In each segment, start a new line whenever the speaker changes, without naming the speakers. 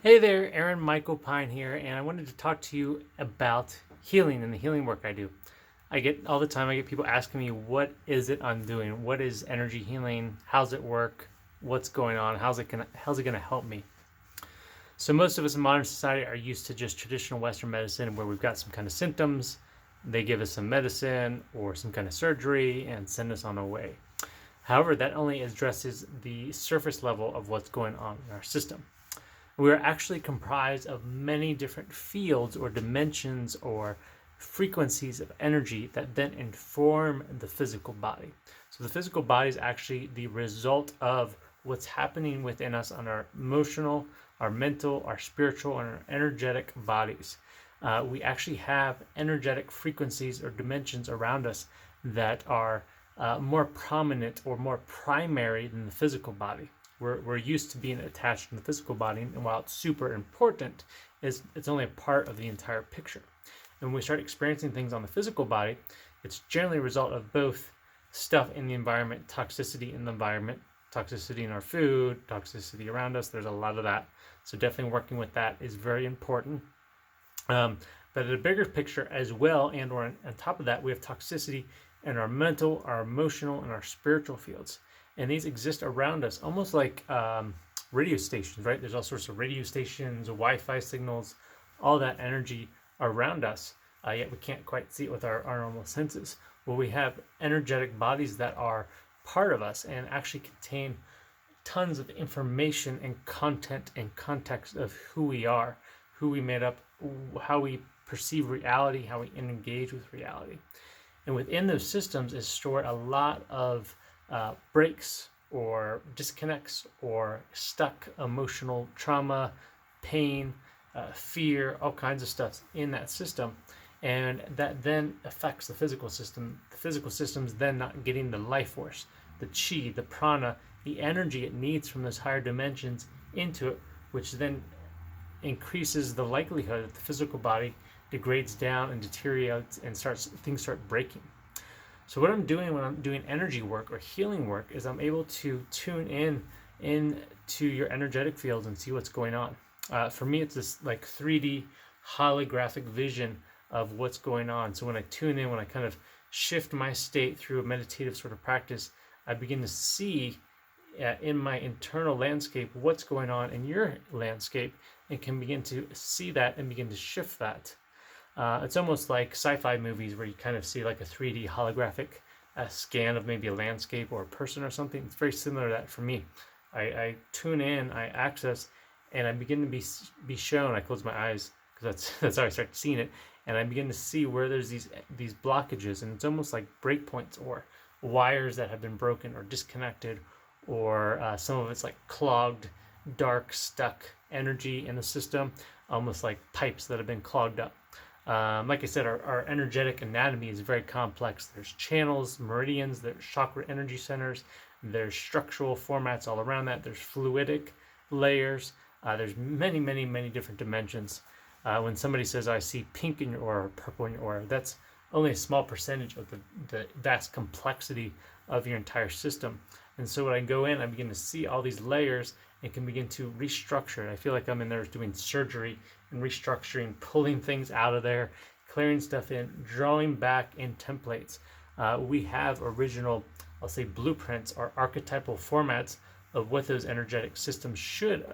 Hey there, Aaron Michael Pyne here, and I wanted to talk to you about healing and the healing work I do. I get people asking me, what is it I'm doing? What is energy healing? How's it work? What's going on? How's it gonna help me? So most of us in modern society are used to just traditional Western medicine where we've got some kind of symptoms, they give us some medicine or some kind of surgery and send us on our way. However, that only addresses the surface level of what's going on in our system. We are actually comprised of many different fields or dimensions or frequencies of energy that then inform the physical body. So the physical body is actually the result of what's happening within us on our emotional, our mental, our spiritual, and our energetic bodies. We actually have energetic frequencies or dimensions around us that are more prominent or more primary than the physical body. We're used to being attached to the physical body, and while it's super important, it's only a part of the entire picture. And when we start experiencing things on the physical body, it's generally a result of both stuff in the environment, toxicity in the environment, toxicity in our food, toxicity around us. There's a lot of that. So definitely working with that is very important. But at a bigger picture as well, and or on top of that, we have toxicity in our mental, our emotional, and our spiritual fields. And these exist around us, almost like radio stations, right? There's all sorts of radio stations, Wi-Fi signals, all that energy around us, yet we can't quite see it with our normal senses. Well, we have energetic bodies that are part of us and actually contain tons of information and content and context of who we are, who we made up, how we perceive reality, how we engage with reality. And within those systems is stored a lot of breaks or disconnects or stuck emotional trauma, pain, fear, all kinds of stuff in that system. And that then affects the physical system. The physical system's then not getting the life force, the chi, the prana, the energy it needs from those higher dimensions into it, which then increases the likelihood that the physical body degrades down and deteriorates and things start breaking. So what I'm doing when I'm doing energy work or healing work is I'm able to tune into your energetic fields and see what's going on. For me, it's this like 3D holographic vision of what's going on. So when I tune in, when I kind of shift my state through a meditative sort of practice, I begin to see in my internal landscape what's going on in your landscape and can begin to see that and begin to shift that. It's almost like sci-fi movies where you kind of see like a 3D holographic scan of maybe a landscape or a person or something. It's very similar to that for me. I tune in, I access, and I begin to be shown. I close my eyes because that's how I start seeing it, and I begin to see where there's these blockages, and it's almost like breakpoints or wires that have been broken or disconnected, or some of it's like clogged, dark, stuck energy in the system, almost like pipes that have been clogged up. Like I said, our energetic anatomy is very complex. There's channels, meridians, there's chakra energy centers, there's structural formats all around that, there's fluidic layers, there's many, many, many different dimensions. When somebody says, I see pink in your aura or purple in your aura, that's only a small percentage of the vast complexity of your entire system. And so when I go in, I begin to see all these layers and can begin to restructure it. I feel like I'm in there doing surgery and restructuring, pulling things out of there, clearing stuff in, drawing back in templates. We have original, I'll say, blueprints or archetypal formats of what those energetic systems should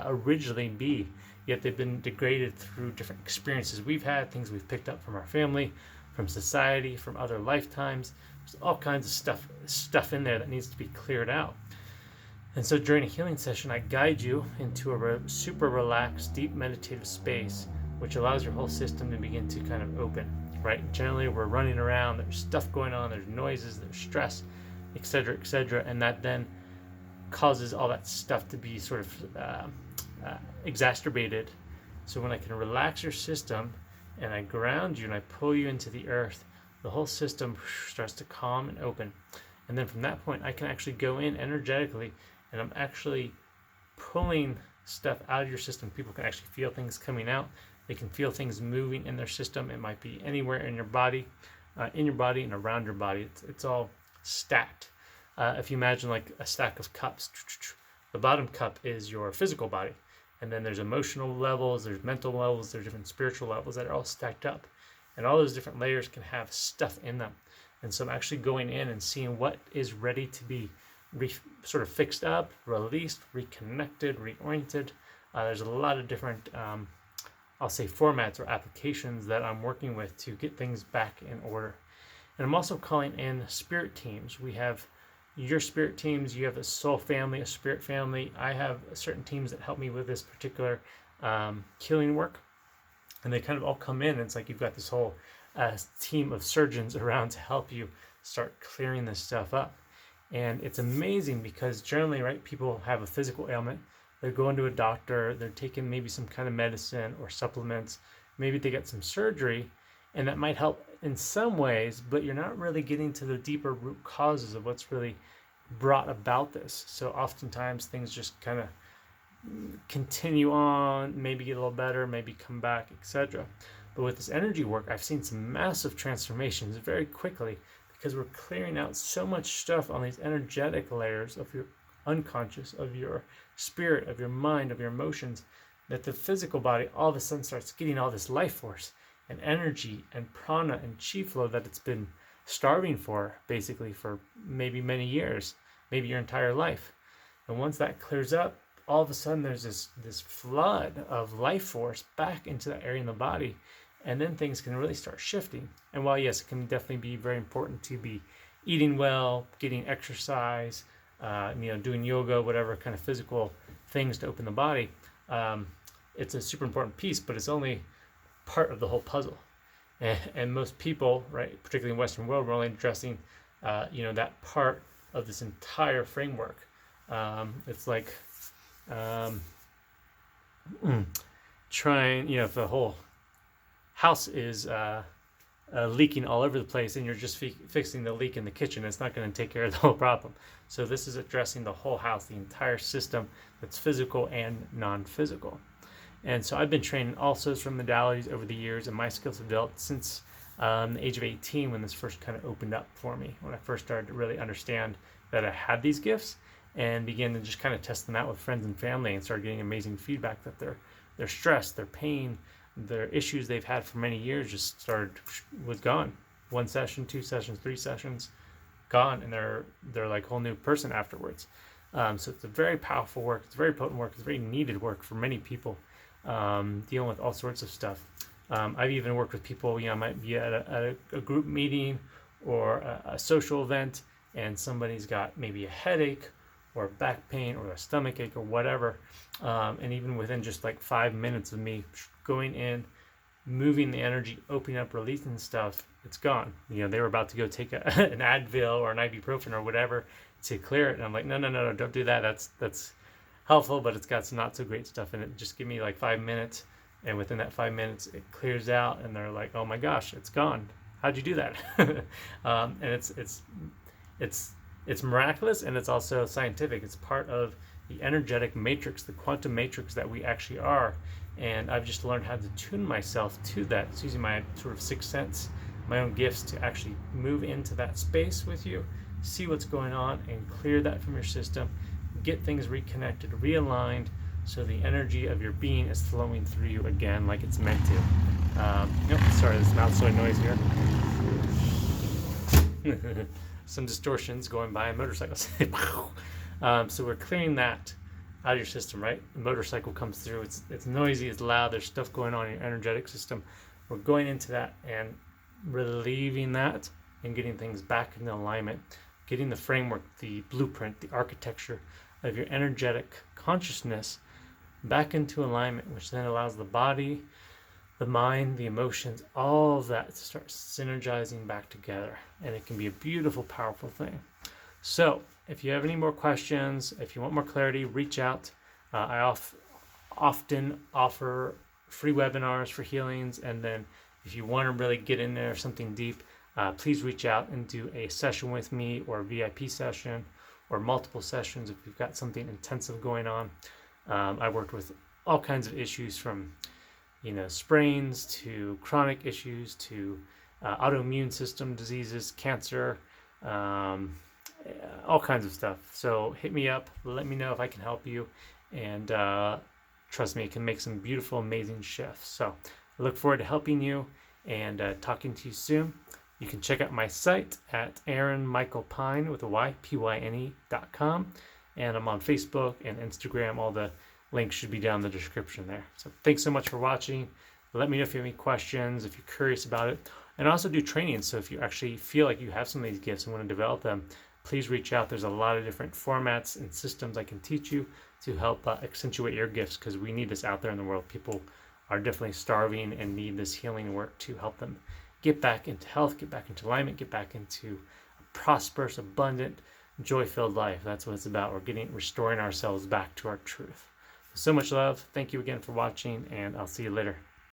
originally be, yet they've been degraded through different experiences we've had, things we've picked up from our family, from society, from other lifetimes. There's all kinds of stuff in there that needs to be cleared out. And so during a healing session, I guide you into a super relaxed, deep meditative space, which allows your whole system to begin to kind of open, right? Generally, we're running around, there's stuff going on, there's noises, there's stress, etc., etc., and that then causes all that stuff to be sort of exacerbated. So when I can relax your system and I ground you and I pull you into the earth, the whole system starts to calm and open. And then from that point, I can actually go in energetically and I'm actually pulling stuff out of your system. People can actually feel things coming out. They can feel things moving in their system. It might be anywhere in your body and around your body. It's all stacked. If you imagine like a stack of cups, the bottom cup is your physical body, And then there's emotional levels, there's mental levels, there's different spiritual levels that are all stacked up. And all those different layers can have stuff in them. And so I'm actually going in and seeing what is ready to be sort of fixed up, released, reconnected, reoriented. There's a lot of different, I'll say, formats or applications that I'm working with to get things back in order. And I'm also calling in spirit teams. We have your spirit teams, you have a soul family, a spirit family. I have certain teams that help me with this particular healing work. And they kind of all come in, and it's like you've got this whole team of surgeons around to help you start clearing this stuff up. And it's amazing because generally, right, people have a physical ailment. They're going to a doctor, they're taking maybe some kind of medicine or supplements. Maybe they get some surgery, and that might help in some ways, but you're not really getting to the deeper root causes of what's really brought about this. So oftentimes things just kind of continue on, maybe get a little better, maybe come back, etc. But with this energy work, I've seen some massive transformations very quickly because we're clearing out so much stuff on these energetic layers of your unconscious, of your spirit, of your mind, of your emotions, that the physical body all of a sudden starts getting all this life force and energy and prana and chi flow that it's been starving for, basically, for maybe many years, maybe your entire life. And once that clears up, all of a sudden there's this flood of life force back into that area in the body, and then things can really start shifting. And while yes, it can definitely be very important to be eating well, getting exercise, doing yoga, whatever kind of physical things to open the body, it's a super important piece, but it's only part of the whole puzzle. And most people, right, particularly in the Western world, we're only addressing, that part of this entire framework. It's like trying, if the whole house is leaking all over the place and you're just fixing the leak in the kitchen, it's not going to take care of the whole problem. So this is addressing the whole house, the entire system that's physical and non-physical. And so I've been training all sorts of modalities over the years, and my skills have developed since the age of 18, when this first kind of opened up for me, when I first started to really understand that I had these gifts and began to just kind of test them out with friends and family, and started getting amazing feedback that their stress, their pain, their issues they've had for many years just was gone. 1 session, 2 sessions, 3 sessions, gone, and they're like a whole new person afterwards. So it's a very powerful work. It's very potent work. It's very needed work for many people, dealing with all sorts of stuff. I've even worked with people, I might be at a group meeting or a social event, and somebody's got maybe a headache or back pain or a stomach ache or whatever. And even within just like 5 minutes of me going in, moving the energy, opening up, releasing stuff, it's gone. They were about to go take an Advil or an ibuprofen or whatever to clear it. And I'm like, no, don't do that. That's helpful, but it's got some not so great stuff in it. Just give me like 5 minutes. And within that 5 minutes, it clears out, and they're like, oh my gosh, it's gone. How'd you do that? And it's miraculous, and it's also scientific. It's part of the energetic matrix, the quantum matrix that we actually are. And I've just learned how to tune myself to that. It's using my sort of sixth sense, my own gifts, to actually move into that space with you, see what's going on, and clear that from your system, get things reconnected, realigned, so the energy of your being is flowing through you again like it's meant to. Sorry, this mouth so noisy here. Some distortions going by on motorcycles. So we're clearing that out of your system, right? The motorcycle comes through, it's noisy, it's loud, there's stuff going on in your energetic system. We're going into that and relieving that and getting things back into alignment, getting the framework, the blueprint, the architecture of your energetic consciousness back into alignment, which then allows the body, the mind, the emotions, all of that to start synergizing back together. And it can be a beautiful, powerful thing. So if you have any more questions, if you want more clarity, reach out. I often offer free webinars for healings. And then if you want to really get in there, something deep, please reach out and do a session with me, or a VIP session, or multiple sessions if you've got something intensive going on. I worked with all kinds of issues, from sprains to chronic issues to autoimmune system diseases, cancer, all kinds of stuff. So hit me up, let me know if I can help you, and trust me, it can make some beautiful, amazing shifts. So I look forward to helping you and talking to you soon. You can check out my site at AaronMichaelPyne with a Y, PYNE.com. And I'm on Facebook and Instagram. All the links should be down in the description there. So thanks so much for watching. Let me know if you have any questions, if you're curious about it. And I also do training. So if you actually feel like you have some of these gifts and want to develop them, please reach out. There's a lot of different formats and systems I can teach you to help accentuate your gifts, because we need this out there in the world. People are definitely starving and need this healing work to help them get back into health, get back into alignment, get back into a prosperous, abundant, joy-filled life. That's what it's about. We're restoring ourselves back to our truth. So much love. Thank you again for watching, and I'll see you later.